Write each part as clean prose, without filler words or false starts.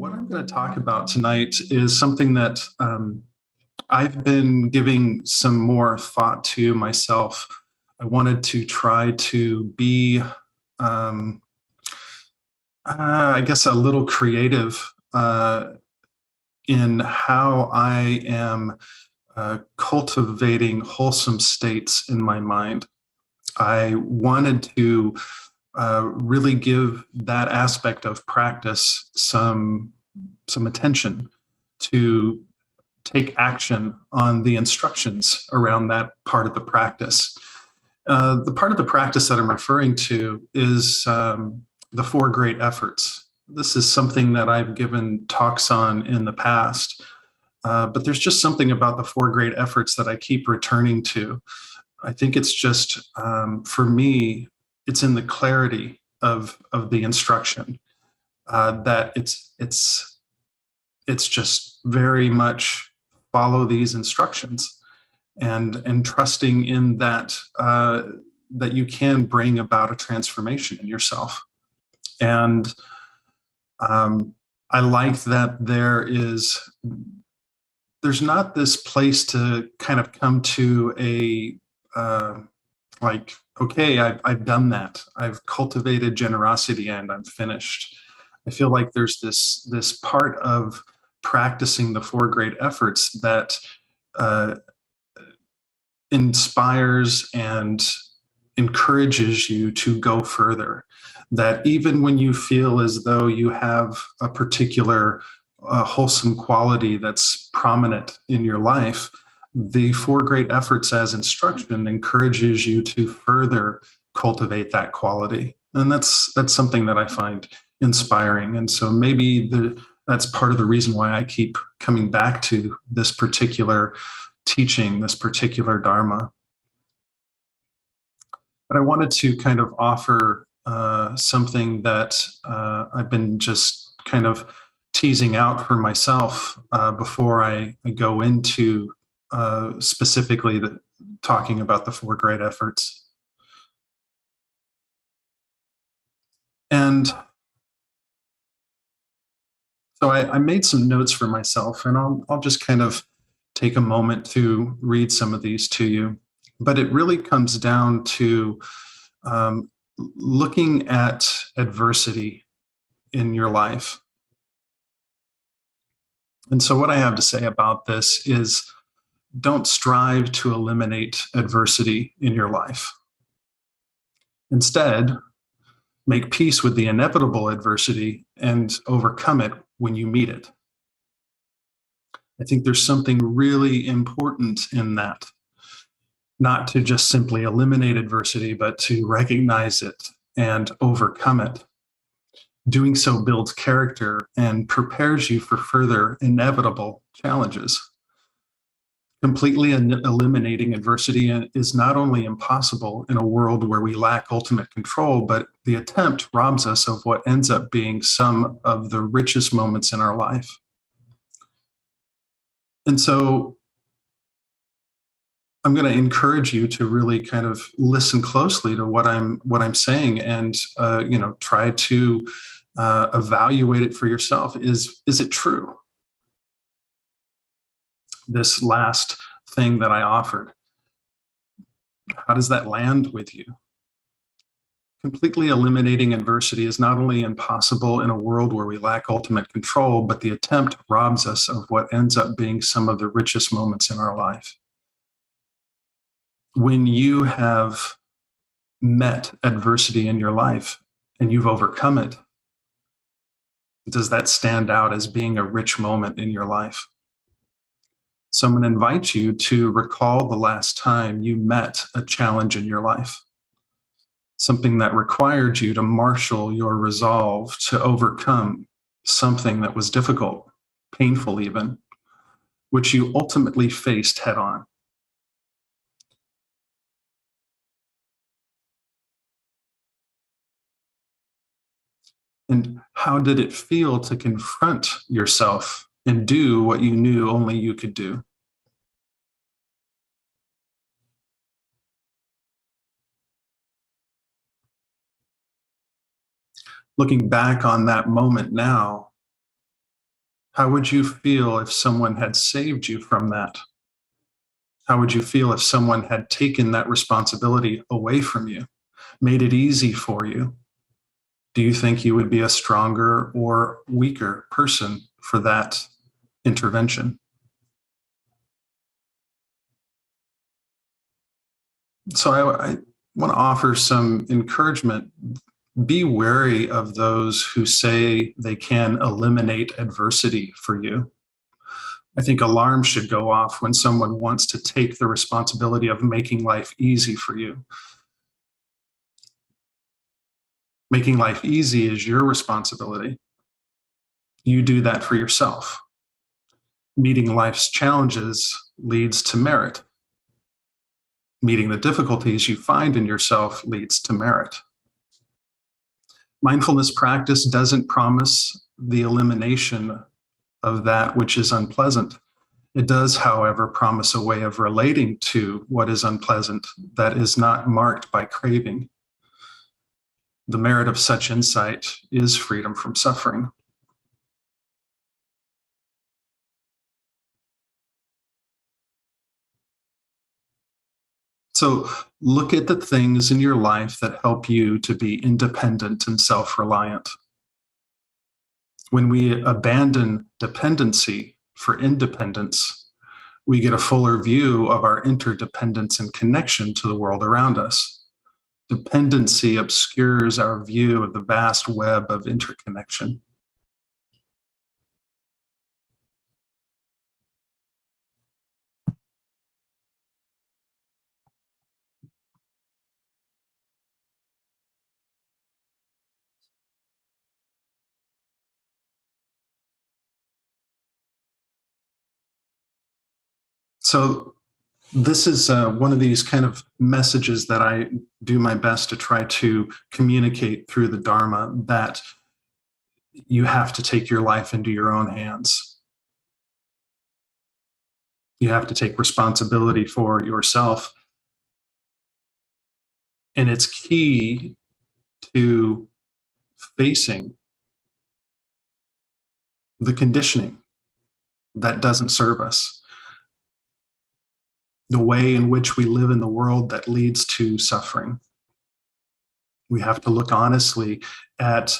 What I'm going to talk about tonight is something that I've been giving some more thought to myself. I wanted to try to be, I guess, a little creative in how I am cultivating wholesome states in my mind. I wanted to really give that aspect of practice some attention, to take action on the instructions around that part of the practice. The part of the practice that I'm referring to is the four great efforts. This is something that I've given talks on in the past, but there's just something about the four great efforts that I keep returning to. I think it's just, for me, it's in the clarity of the instruction, that it's just very much follow these instructions, and trusting in that, that you can bring about a transformation in yourself. And I like that there's not this place to kind of come to a like, okay, I've done that. I've cultivated generosity and I'm finished. I feel like there's this part of practicing the four great efforts that inspires and encourages you to go further. That even when you feel as though you have a particular wholesome quality that's prominent in your life, the four great efforts as instruction encourages you to further cultivate that quality. And that's something that I find inspiring. And so maybe that's part of the reason why I keep coming back to this particular teaching, this particular Dharma. But I wanted to kind of offer something that I've been just kind of teasing out for myself before I go into specifically talking about the four great efforts. And so I made some notes for myself, and I'll just kind of take a moment to read some of these to you. But it really comes down to looking at adversity in your life. And so what I have to say about this is, don't strive to eliminate adversity in your life. Instead, make peace with the inevitable adversity and overcome it when you meet it. I think there's something really important in that. Not to just simply eliminate adversity, but to recognize it and overcome it. Doing so builds character and prepares you for further inevitable challenges. Completely eliminating adversity is not only impossible in a world where we lack ultimate control, but the attempt robs us of what ends up being some of the richest moments in our life. And so I'm going to encourage you to really kind of listen closely to what I'm saying, and try to evaluate it for yourself. Is it true? This last thing that I offered, how does that land with you? Completely eliminating adversity is not only impossible in a world where we lack ultimate control, but the attempt robs us of what ends up being some of the richest moments in our life. When you have met adversity in your life and you've overcome it, does that stand out as being a rich moment in your life? So I'm going to invite you to recall the last time you met a challenge in your life, something that required you to marshal your resolve to overcome something that was difficult, painful even, which you ultimately faced head on. And how did it feel to confront yourself and do what you knew only you could do? Looking back on that moment now, How would you feel if someone had saved you from that? How would you feel if someone had taken that responsibility away from you, made it easy for you? Do you think you would be a stronger or weaker person for that intervention? So I want to offer some encouragement. Be wary of those who say they can eliminate adversity for you. I think alarms should go off when someone wants to take the responsibility of making life easy for you. Making life easy is your responsibility. You do that for yourself. Meeting life's challenges leads to merit. Meeting the difficulties you find in yourself leads to merit. Mindfulness practice doesn't promise the elimination of that which is unpleasant. It does, however, promise a way of relating to what is unpleasant that is not marked by craving. The merit of such insight is freedom from suffering. So look at the things in your life that help you to be independent and self-reliant. When we abandon dependency for independence, we get a fuller view of our interdependence and connection to the world around us. Dependency obscures our view of the vast web of interconnection. So this is one of these kind of messages that I do my best to try to communicate through the Dharma, that you have to take your life into your own hands. You have to take responsibility for yourself. And it's key to facing the conditioning that doesn't serve us, the way in which we live in the world that leads to suffering. We have to look honestly at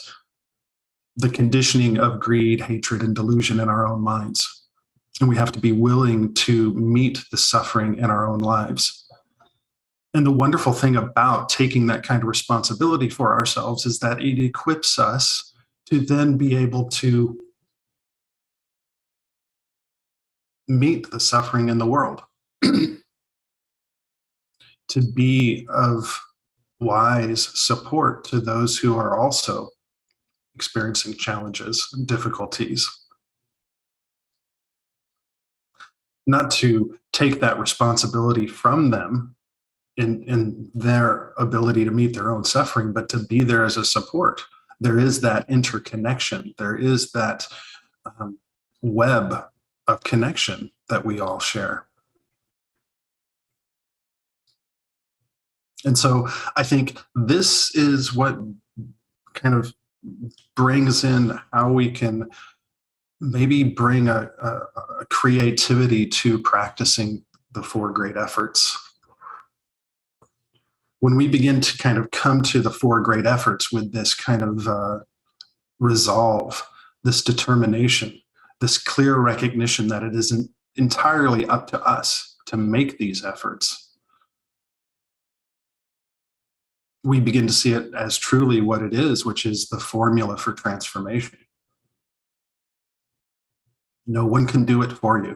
the conditioning of greed, hatred, and delusion in our own minds. And we have to be willing to meet the suffering in our own lives. And the wonderful thing about taking that kind of responsibility for ourselves is that it equips us to then be able to meet the suffering in the world, to be of wise support to those who are also experiencing challenges and difficulties. Not to take that responsibility from them in their ability to meet their own suffering, but to be there as a support. There is that interconnection. There is that web of connection that we all share. And so I think this is what kind of brings in how we can maybe bring a creativity to practicing the four great efforts. When we begin to kind of come to the four great efforts with this kind of resolve, this determination, this clear recognition that it isn't entirely up to us to make these efforts, we begin to see it as truly what it is, which is the formula for transformation. No one can do it for you.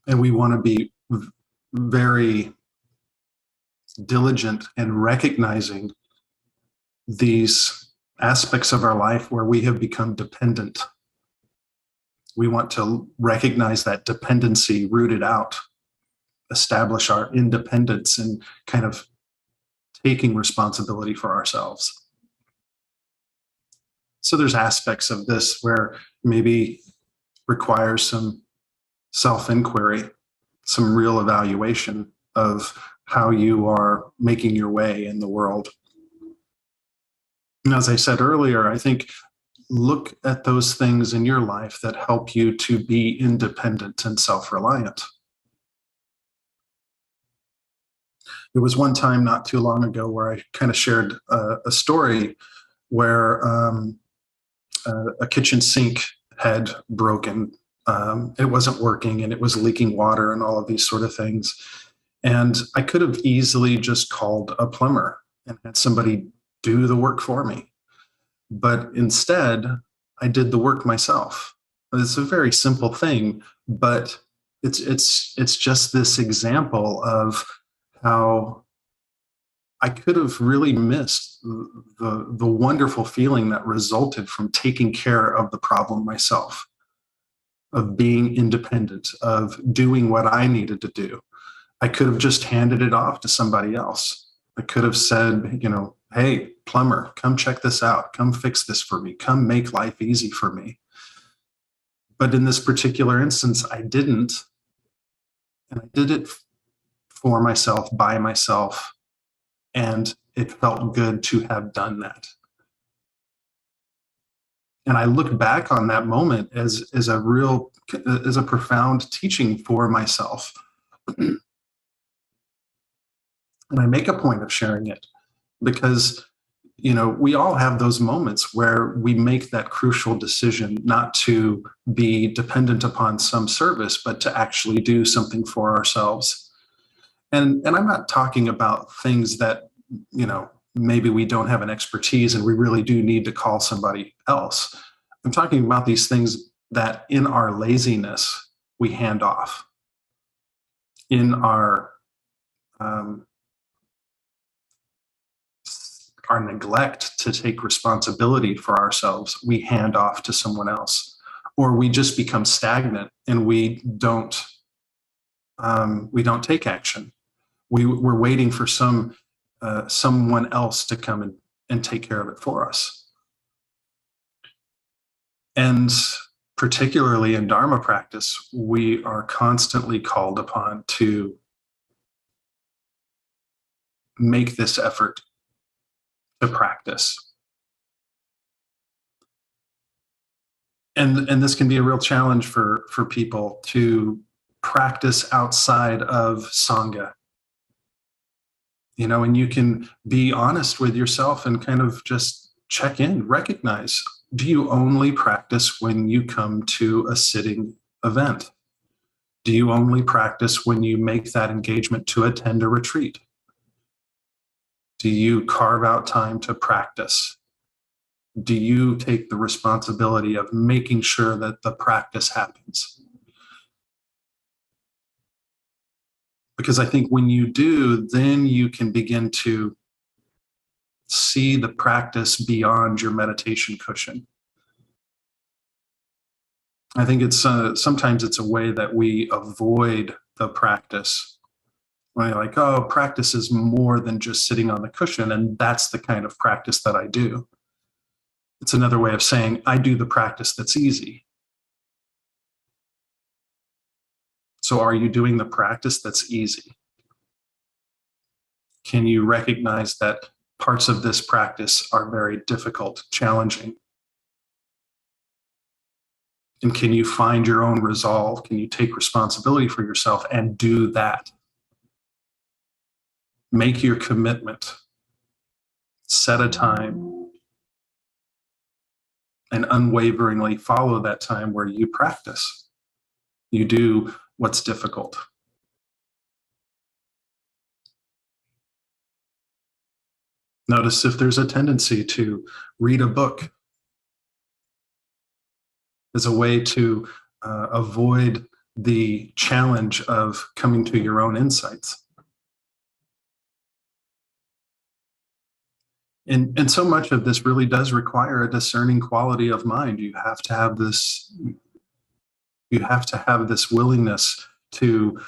And we want to be very diligent in recognizing these aspects of our life where we have become dependent. We want to recognize that dependency, root it out, establish our independence, and kind of taking responsibility for ourselves. So there's aspects of this where maybe requires some self-inquiry, some real evaluation of how you are making your way in the world. And as I said earlier, I think look at those things in your life that help you to be independent and self-reliant. There was one time not too long ago where I kind of shared a story where a kitchen sink had broken. It wasn't working and it was leaking water and all of these sort of things. And I could have easily just called a plumber and had somebody do the work for me. But instead, I did the work myself. It's a very simple thing, but it's just this example of how I could have really missed the wonderful feeling that resulted from taking care of the problem myself, of being independent, of doing what I needed to do. I could have just handed it off to somebody else. I could have said, hey, plumber, come check this out. Come fix this for me. Come make life easy for me. But in this particular instance, I didn't. And I did it for myself, by myself. And it felt good to have done that. And I look back on that moment as a profound teaching for myself. And I make a point of sharing it because, we all have those moments where we make that crucial decision not to be dependent upon some service, but to actually do something for ourselves. And I'm not talking about things that, maybe we don't have an expertise and we really do need to call somebody else. I'm talking about these things that in our laziness, we hand off. In our neglect to take responsibility for ourselves, we hand off to someone else, or we just become stagnant and we don't take action. We're waiting for someone else to come and take care of it for us. And particularly in Dharma practice, we are constantly called upon to make this effort to practice. And this can be a real challenge for people to practice outside of Sangha. And you can be honest with yourself and kind of just check in, recognize, do you only practice when you come to a sitting event? Do you only practice when you make that engagement to attend a retreat? Do you carve out time to practice? Do you take the responsibility of making sure that the practice happens? Because I think when you do, then you can begin to see the practice beyond your meditation cushion. I think it's sometimes it's a way that we avoid the practice. When you're like, oh, practice is more than just sitting on the cushion, and that's the kind of practice that I do. It's another way of saying I do the practice that's easy. So are you doing the practice that's easy? Can you recognize that parts of this practice are very difficult, challenging? And can you find your own resolve? Can you take responsibility for yourself and do that? Make your commitment. Set a time. And unwaveringly follow that time where you practice. You do what's difficult. Notice if there's a tendency to read a book as a way to avoid the challenge of coming to your own insights. And so much of this really does require a discerning quality of mind. You have to have this willingness to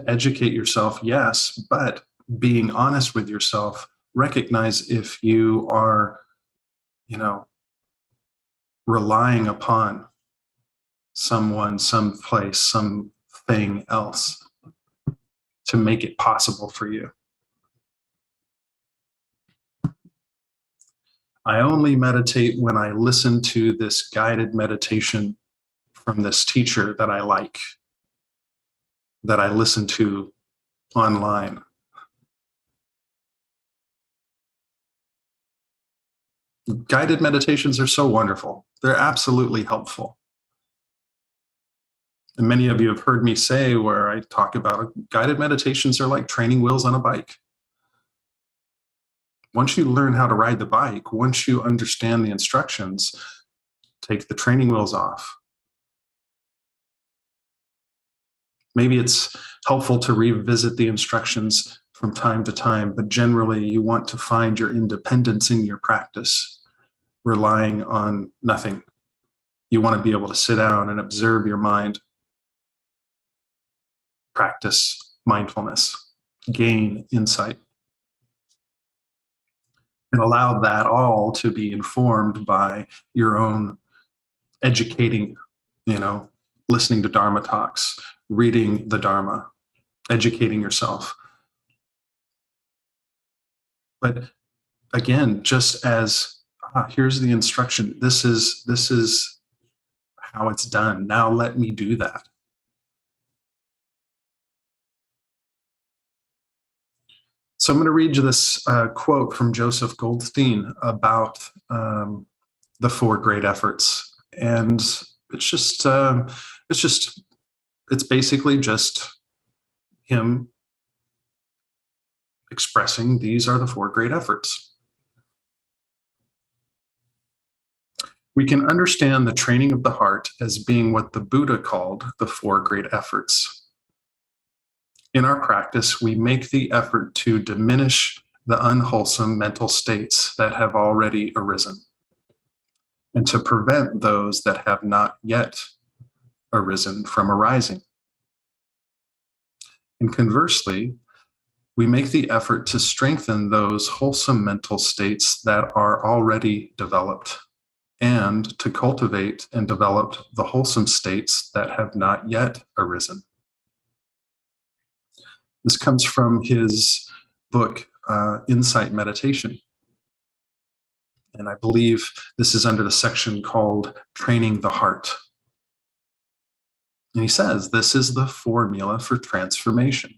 educate yourself, yes, but being honest with yourself, recognize if you are, relying upon someone, some place, something else to make it possible for you. I only meditate when I listen to this guided meditation from this teacher that I like, that I listen to online. Guided meditations are so wonderful. They're absolutely helpful. And many of you have heard me say where I talk about guided meditations are like training wheels on a bike. Once you learn how to ride the bike, once you understand the instructions, take the training wheels off. Maybe it's helpful to revisit the instructions from time to time, but generally you want to find your independence in your practice, relying on nothing. You want to be able to sit down and observe your mind, practice mindfulness, gain insight, and allow that all to be informed by your own educating, listening to Dharma talks, reading the Dharma, educating yourself. But again, just as here's the instruction, this is how it's done. Now let me do that. So I'm going to read you this quote from Joseph Goldstein about the four great efforts, and it's basically just him expressing these are the four great efforts. We can understand the training of the heart as being what the Buddha called the four great efforts. In our practice, we make the effort to diminish the unwholesome mental states that have already arisen, and to prevent those that have not yet arisen from arising. And conversely, we make the effort to strengthen those wholesome mental states that are already developed, and to cultivate and develop the wholesome states that have not yet arisen. This comes from his book, Insight Meditation. And I believe this is under the section called Training the Heart. And he says, this is the formula for transformation.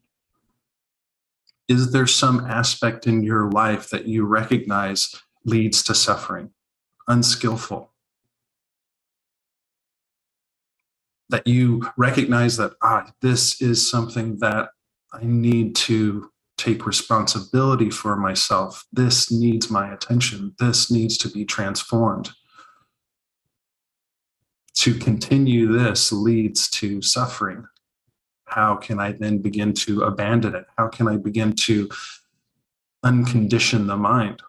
Is there some aspect in your life that you recognize leads to suffering, unskillful? That you recognize that, this is something that I need to take responsibility for myself. This needs my attention. This needs to be transformed. To continue this leads to suffering. How can I then begin to abandon it? How can I begin to uncondition the mind?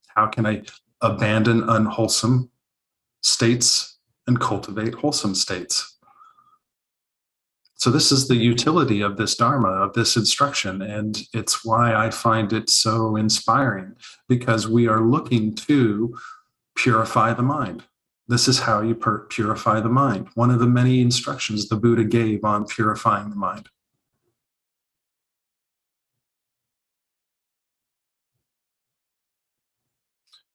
How can I abandon unwholesome states and cultivate wholesome states? So this is the utility of this Dharma, of this instruction, and it's why I find it so inspiring, because we are looking to purify the mind. This is how you purify the mind. One of the many instructions the Buddha gave on purifying the mind.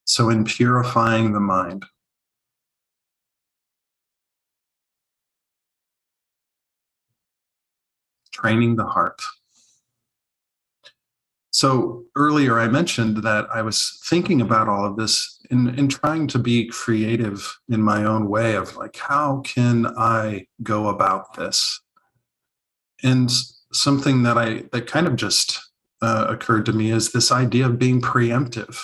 So in purifying the mind, training the heart. So earlier I mentioned that I was thinking about all of this in trying to be creative in my own way of like, how can I go about this? And something that kind of just occurred to me is this idea of being preemptive.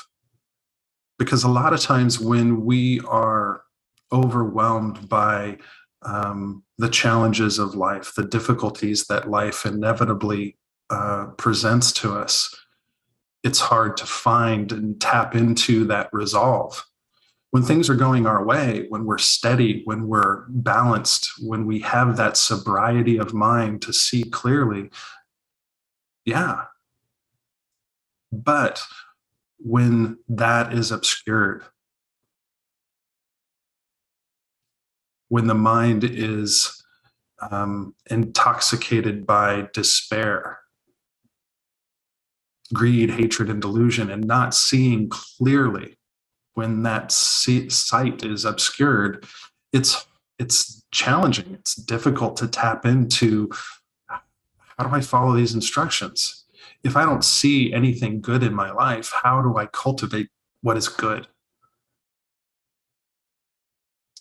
Because a lot of times when we are overwhelmed by the challenges of life, the difficulties that life inevitably presents to us, it's hard to find and tap into that resolve. When things are going our way, when we're steady, when we're balanced, when we have that sobriety of mind to see clearly, yeah. But when that is obscured, when the mind is intoxicated by despair, greed, hatred, and delusion, and not seeing clearly when that sight is obscured, it's challenging. It's difficult to tap into, how do I follow these instructions? If I don't see anything good in my life, how do I cultivate what is good?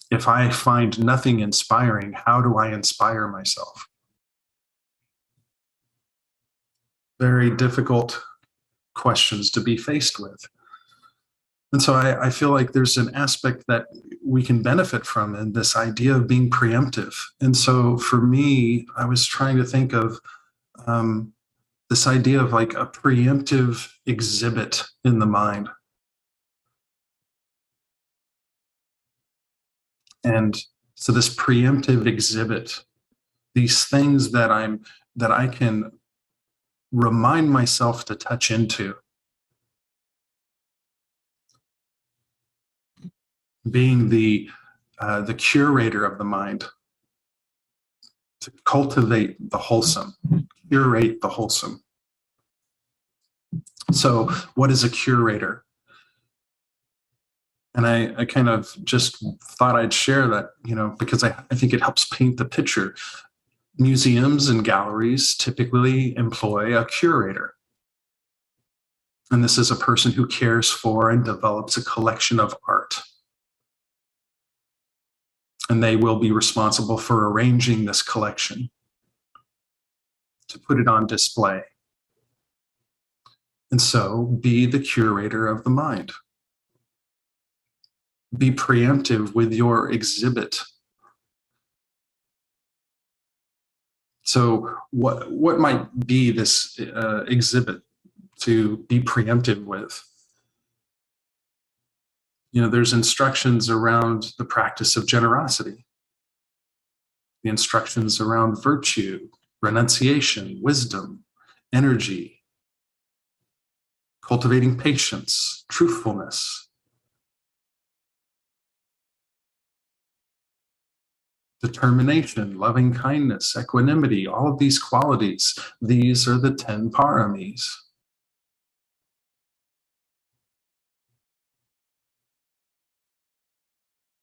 If I find nothing inspiring, how do I inspire myself? Very difficult questions to be faced with. And so I feel like there's an aspect that we can benefit from in this idea of being preemptive. And so for me, I was trying to think of this idea of like a preemptive exhibit in the mind. And so this preemptive exhibit, these things that I can remind myself to touch into, being the curator of the mind, to cultivate the wholesome, curate the wholesome. So what is a curator? And I kind of just thought I'd share that, because I think it helps paint the picture. Museums and galleries typically employ a curator. And this is a person who cares for and develops a collection of art. And they will be responsible for arranging this collection to put it on display. And so be the curator of the mind. Be preemptive with your exhibit. So what might be this exhibit to be preemptive with? There's instructions around the practice of generosity, the instructions around virtue, renunciation, wisdom, energy, cultivating patience, truthfulness, determination, loving kindness, equanimity, all of these qualities. These are the 10 paramis.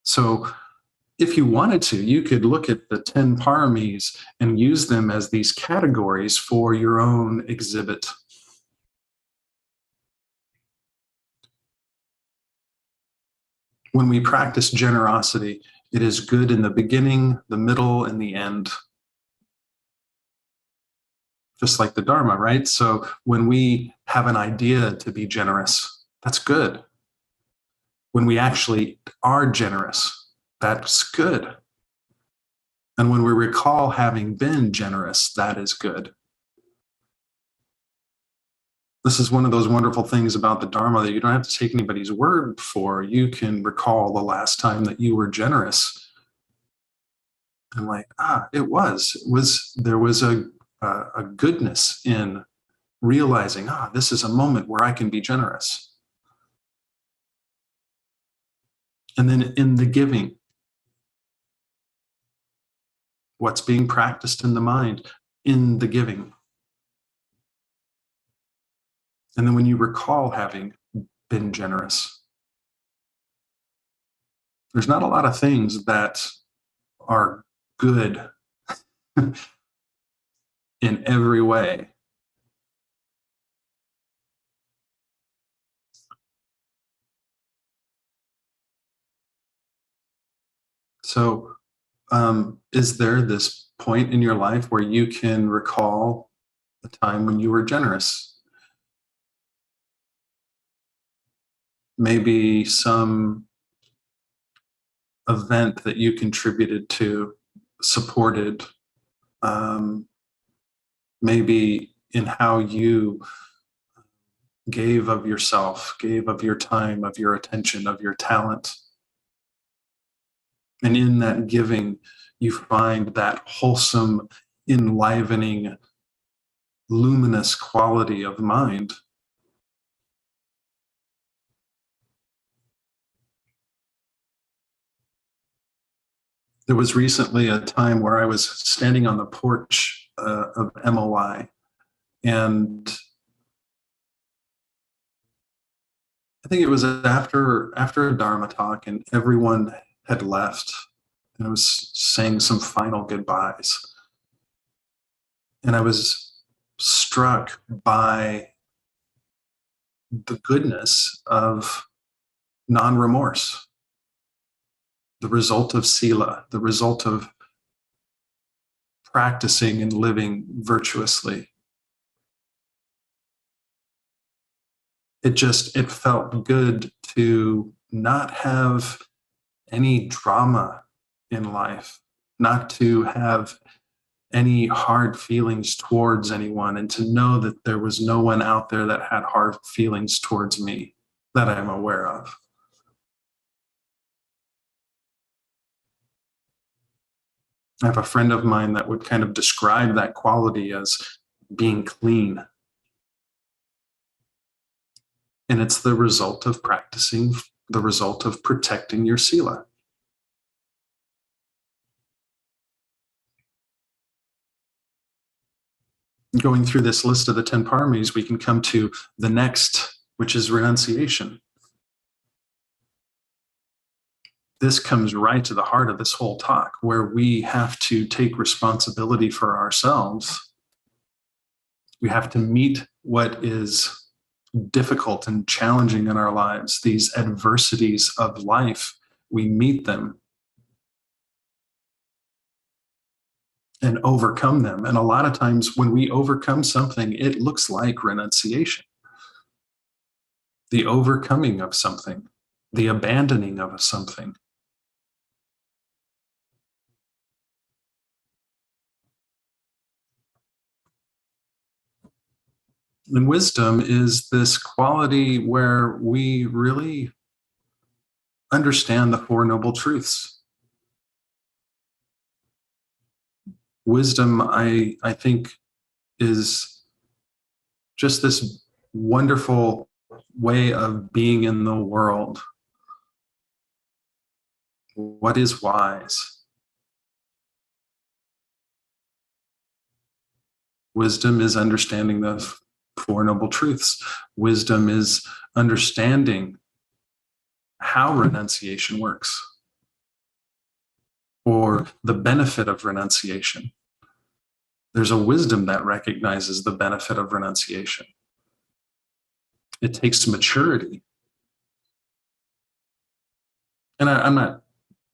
So if you wanted to, you could look at the 10 paramis and use them as these categories for your own exhibit. When we practice generosity, it is good in the beginning, the middle, and the end. Just like the Dharma, right? So when we have an idea to be generous, that's good. When we actually are generous, that's good. And when we recall having been generous, that is good. This is one of those wonderful things about the Dharma that you don't have to take anybody's word for. You can recall the last time that you were generous. And there was a goodness in realizing, this is a moment where I can be generous. And then in the giving, what's being practiced in the mind in the giving. And then when you recall having been generous, there's not a lot of things that are good in every way. So is there this point in your life where you can recall a time when you were generous? Maybe some event that you contributed to, supported, maybe in how you gave of yourself, gave of your time, of your attention, of your talent. And in that giving, you find that wholesome, enlivening, luminous quality of mind. There was recently a time where I was standing on the porch of MOI, and I think it was after a Dharma talk, and everyone had left, and I was saying some final goodbyes. And I was struck by the goodness of non-remorse, the result of sila, the result of practicing and living virtuously. It felt good to not have any drama in life, not to have any hard feelings towards anyone, and to know that there was no one out there that had hard feelings towards me that I'm aware of. I have a friend of mine that would kind of describe that quality as being clean. And it's the result of practicing, the result of protecting your sila. Going through this list of the 10 paramis, we can come to the next, which is renunciation. This comes right to the heart of this whole talk, where we have to take responsibility for ourselves. We have to meet what is difficult and challenging in our lives, these adversities of life. We meet them and overcome them. And a lot of times when we overcome something, it looks like renunciation. The overcoming of something, the abandoning of something. And wisdom is this quality where we really understand the Four Noble Truths. Wisdom, I think, is just this wonderful way of being in the world. What is wise? Wisdom is understanding the Four Noble Truths. Wisdom is understanding how renunciation works, or the benefit of renunciation. There's a wisdom that recognizes the benefit of renunciation. It takes maturity. And I'm not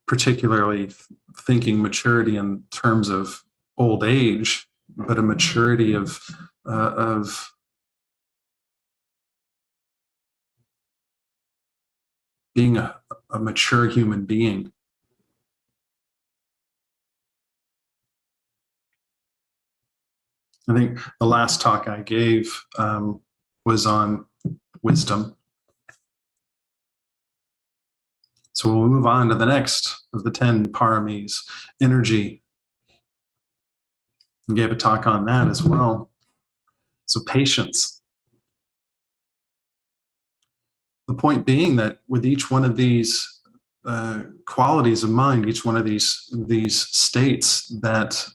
particularly thinking maturity in terms of old age, but a maturity of being a mature human being. I think the last talk I gave was on wisdom. So we'll move on to the next of the 10 paramis, energy. I gave a talk on that as well. So patience. The point being that with each one of these qualities of mind, each one of these states, that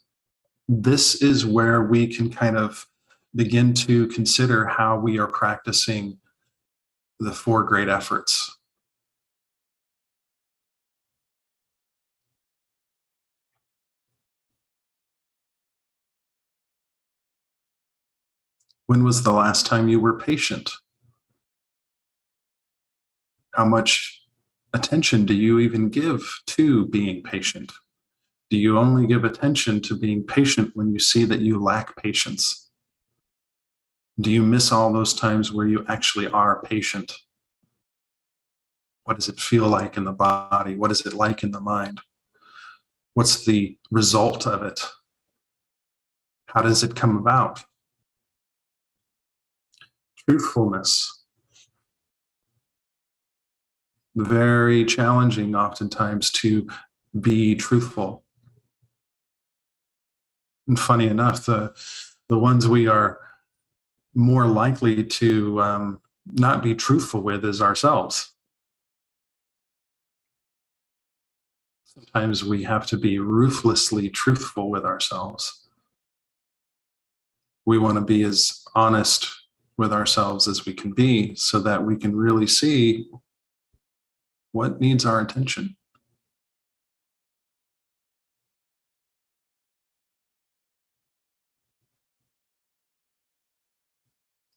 this is where we can kind of begin to consider how we are practicing the four great efforts. When was the last time you were patient? How much attention do you even give to being patient? Do you only give attention to being patient when you see that you lack patience? Do you miss all those times where you actually are patient? What does it feel like in the body? What is it like in the mind? What's the result of it? How does it come about? Truthfulness. Very challenging oftentimes to be truthful. And funny enough, the ones we are more likely to not be truthful with is ourselves. Sometimes we have to be ruthlessly truthful with ourselves. We want to be as honest with ourselves as we can be, so that we can really see what needs our attention.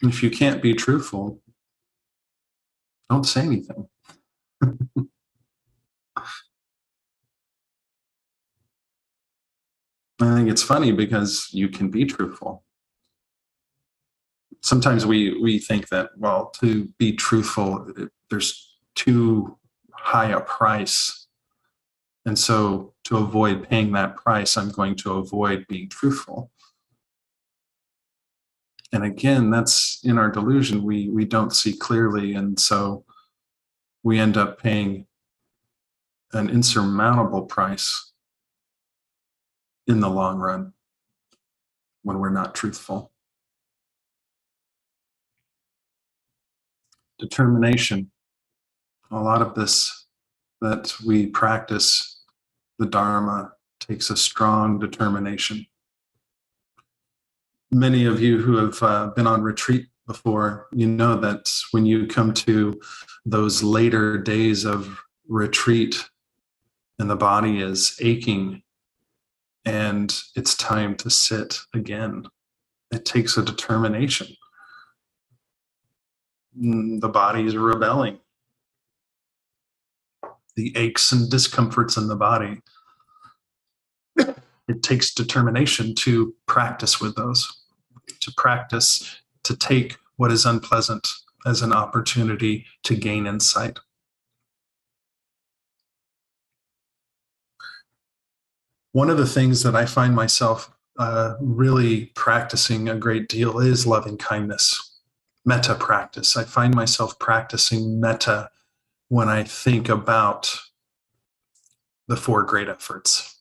If you can't be truthful, don't say anything. I think it's funny because you can be truthful. Sometimes we think that, well, to be truthful, there's too high a price. And so to avoid paying that price, I'm going to avoid being truthful. And again, that's in our delusion. We don't see clearly. And so we end up paying an insurmountable price in the long run when we're not truthful. Determination. A lot of this that we practice, the Dharma, takes a strong determination. Many of you who have been on retreat before, you know that when you come to those later days of retreat and the body is aching and it's time to sit again, it takes a determination. The body is rebelling. The aches and discomforts in the body. It takes determination to practice with those, to practice, to take what is unpleasant as an opportunity to gain insight. One of the things that I find myself really practicing a great deal is loving kindness, metta practice. I find myself practicing metta when I think about the four great efforts.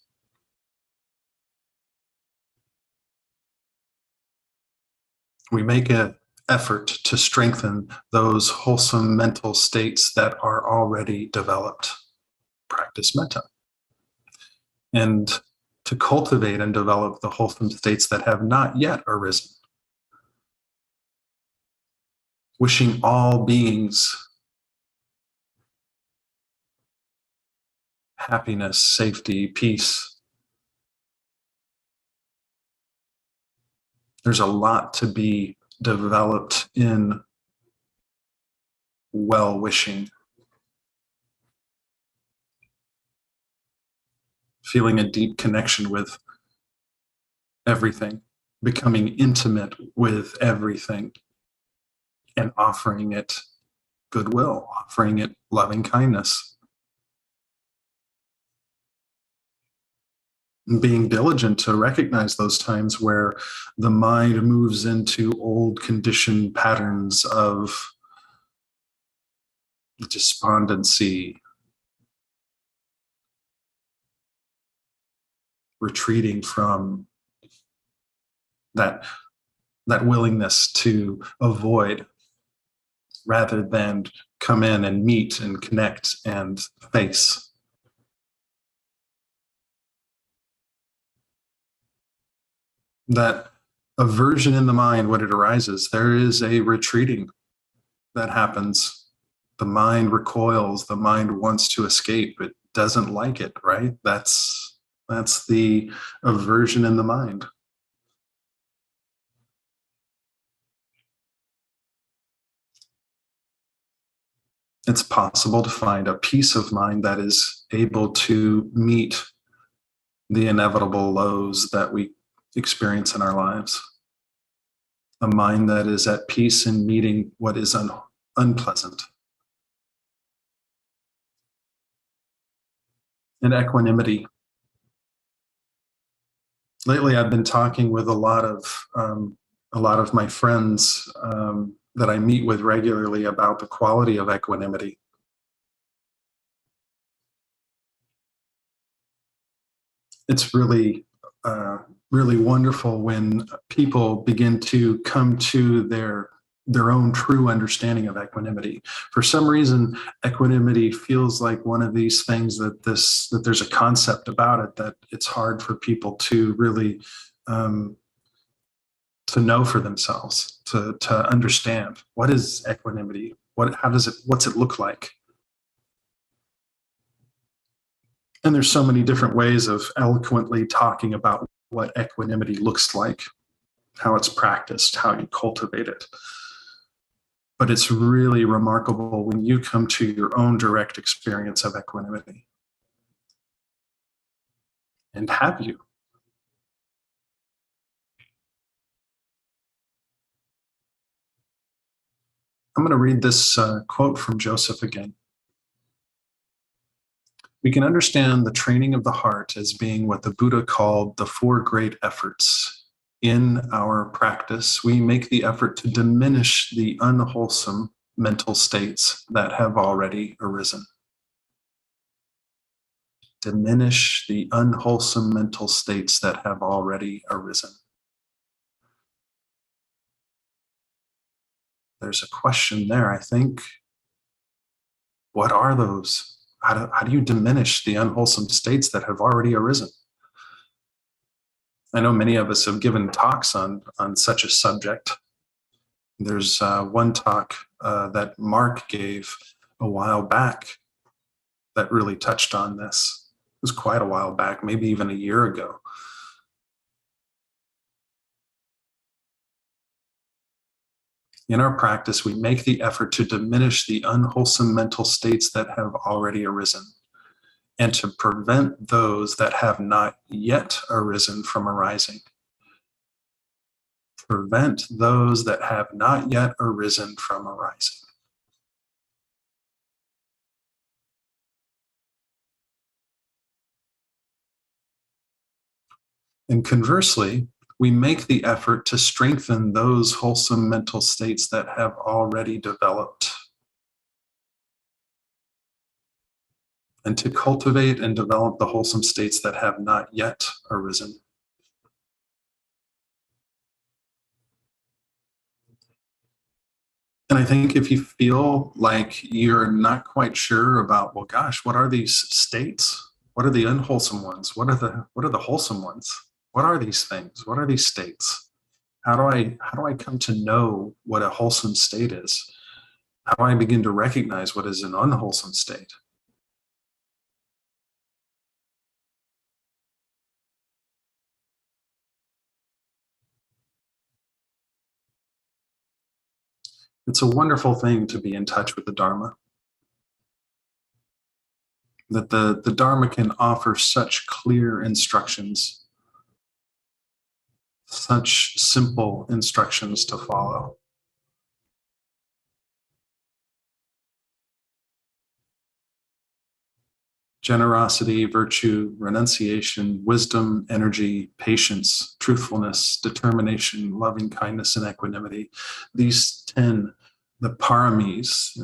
We make an effort to strengthen those wholesome mental states that are already developed. Practice metta. And to cultivate and develop the wholesome states that have not yet arisen. Wishing all beings happiness, safety, peace. There's a lot to be developed in well-wishing. Feeling a deep connection with everything, becoming intimate with everything, and offering it goodwill, offering it loving kindness. And being diligent to recognize those times where the mind moves into old conditioned patterns of despondency, retreating from that willingness to avoid rather than come in and meet and connect and face. That aversion in the mind, when it arises, there is a retreating that happens. The mind recoils, the mind wants to escape. It doesn't like it, right? That's the aversion in the mind. It's possible to find a peace of mind that is able to meet the inevitable lows that we experience in our lives. A mind that is at peace in meeting what is unpleasant. And equanimity. Lately, I've been talking with a lot of my friends that I meet with regularly about the quality of equanimity. It's really wonderful when people begin to come to their own true understanding of equanimity. For some reason, equanimity feels like one of these things that there's a concept about it that it's hard for people to really to to know for themselves, to understand what is equanimity, what's it look like? And there's so many different ways of eloquently talking about what equanimity looks like, how it's practiced, how you cultivate it. But it's really remarkable when you come to your own direct experience of equanimity. And have you? I'm going to read this quote from Joseph again. We can understand the training of the heart as being what the Buddha called the four great efforts. In our practice, we make the effort to diminish the unwholesome mental states that have already arisen. Diminish the unwholesome mental states that have already arisen. There's a question there, I think. What are those? How do you diminish the unwholesome states that have already arisen? I know many of us have given talks on such a subject. There's one talk that Mark gave a while back that really touched on this. It was quite a while back, maybe even a year ago. In our practice, we make the effort to diminish the unwholesome mental states that have already arisen, and to prevent those that have not yet arisen from arising. Prevent those that have not yet arisen from arising. And conversely, we make the effort to strengthen those wholesome mental states that have already developed, and to cultivate and develop the wholesome states that have not yet arisen. And I think if you feel like you're not quite sure about, well, gosh, what are these states? What are the unwholesome ones? What are the wholesome ones? What are these things? What are these states? How do I come to know what a wholesome state is? How do I begin to recognize what is an unwholesome state? It's a wonderful thing to be in touch with the Dharma. That the Dharma can offer such clear instructions, such simple instructions to follow. Generosity, virtue, renunciation, wisdom, energy, patience, truthfulness, determination, loving kindness, and equanimity. These 10, the paramis,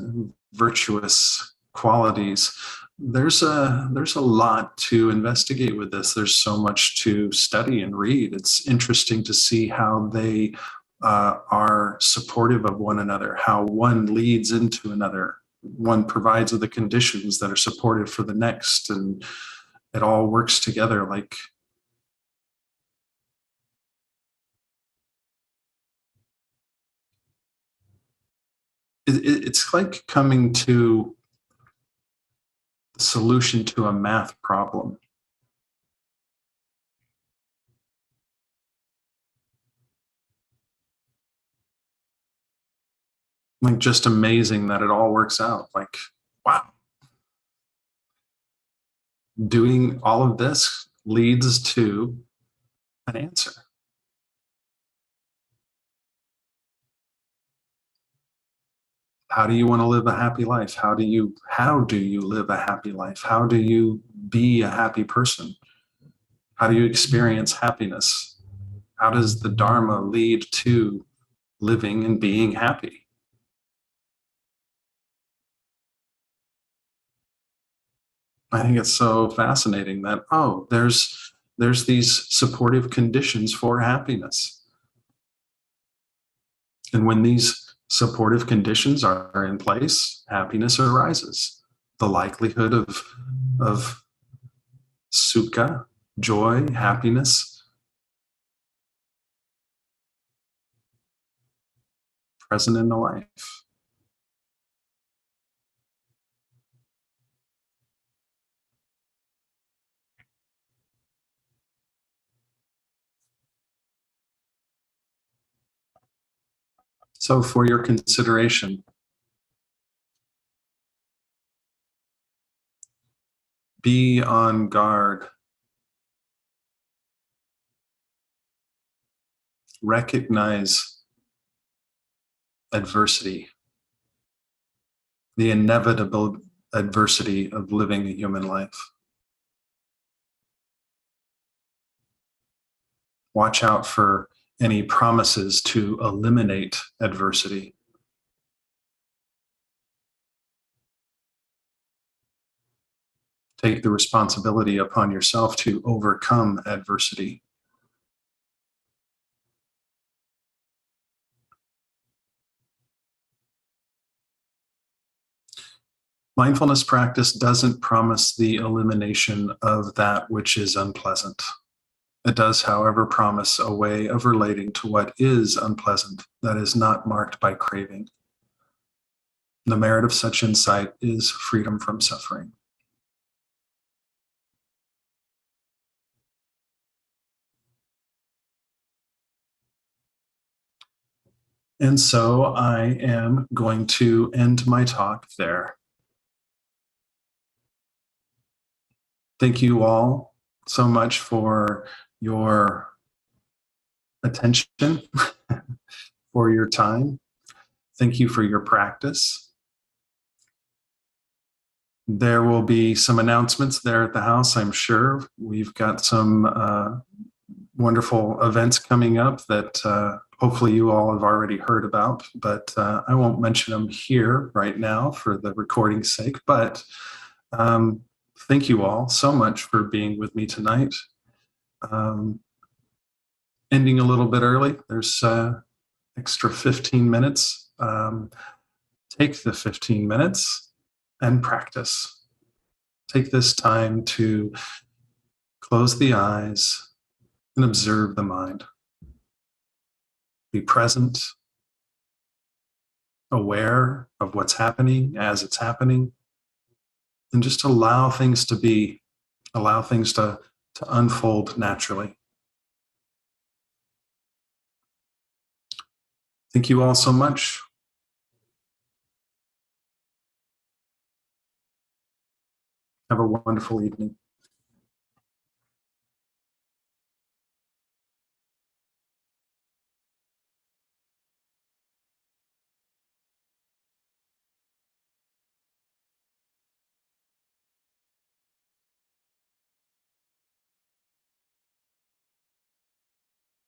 virtuous qualities. There's a lot to investigate with this. There's so much to study and read. It's interesting to see how they are supportive of one another, how one leads into another. One provides the conditions that are supportive for the next, and it all works together like it's like coming to the solution to a math problem. Like, just amazing that it all works out. Like, wow. Doing all of this leads to an answer. How do you want to live a happy life? How do you live a happy life? How do you be a happy person? How do you experience happiness? How does the Dharma lead to living and being happy? I think it's so fascinating that, oh, there's these supportive conditions for happiness. And when these supportive conditions are in place, happiness arises. The likelihood of sukha, joy, happiness, present in the life. So for your consideration, be on guard. Recognize adversity, the inevitable adversity of living a human life. Watch out for any promises to eliminate adversity. Take the responsibility upon yourself to overcome adversity. Mindfulness practice doesn't promise the elimination of that which is unpleasant. It does, however, promise a way of relating to what is unpleasant that is not marked by craving. The merit of such insight is freedom from suffering. And so I am going to end my talk there. Thank you all so much for your attention, for your time. Thank you for your practice. There will be some announcements there at the house, I'm sure. We've got some wonderful events coming up that hopefully you all have already heard about, but I won't mention them here right now for the recording's sake. But thank you all so much for being with me tonight. Ending a little bit early. There's extra 15 minutes. Take the 15 minutes and practice. Take this time to close the eyes and observe the mind. Be present, aware of what's happening as it's happening, and just allow things to be, allow things to unfold naturally. Thank you all so much. Have a wonderful evening.